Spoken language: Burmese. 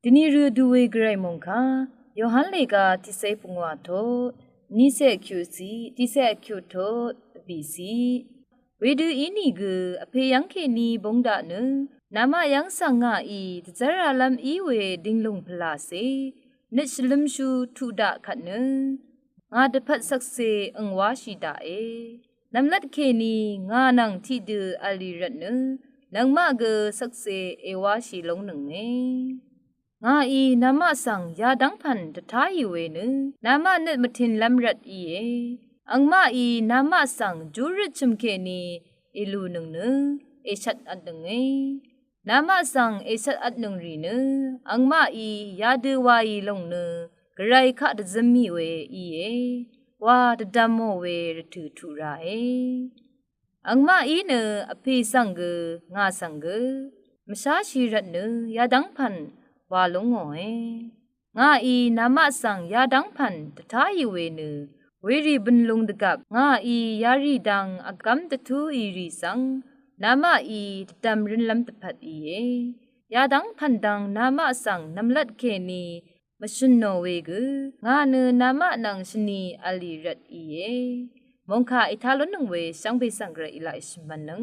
ဒီနီရူဒူဝေဂရိုင်မုန်ခါယောဟန်လေကတိစေပုငဝါထောနိစေကျူစီတိစေကျူထောဘီစီဝေဒူအင်းနီကအဖေယန်ခေနီဘုံဒါနနာမယန်ဆန်ငါဤတဇရာလမ်ဤဝေဒင်းလုံဖလာစေနစ်လမ်ရှူထူဒခတ်နငါတဖတ်ဆက်စေအင်ဝါရှိတာအေနမ်လတ်ခေနီငါနန်တီဒူအလီရတ်နနန်မကဆက်စေအေဝါရှိလုံးနငေငါဤနာမဆောင်ယာဒန်းဖန်တထားယူဝေနနာမနဲ့မထင်လမ်ရတ်ဤယေအင်မဤနာမဆောင်ဂျူရစ်ချမ်ခေနီအလူနငအေရှတ်အတ်ငေနာမဆောင်အေရှတ်အတ်နရီနအင်မဤယာဒဝါဤလုံးနဂရိုင်ခတ်ဇမီဝေဤယေဝါတဒမောဝေရထူထူရာအေအင်မဤနအဖေဆောင်ကငါဆောင်ကမရှားရှိရတ်နယာဒန်းဖန်ဝါလုံးငောငါဤနာမဆောင်ယာဒန်းဖန်တထားယူဝေနဝေရီဘန်လုံဒကပ်ငါဤယာရီဒန်းအကမ်တထူဤရီဆောင်နာမဤတမ်ရင်လမ်တဖတ်ဤယေယာဒန်းဖန်ဒန်းနာမဆောင်နမ်လတ်ခေနီမရှင်နိုဝေကငါနနာမနန်ရှနီအလီရတ်ဤယေမုန်ခါအထာလုံးနဝေဆောင်ဘေဆောင်ဂရအီလိုက်ရှမနံ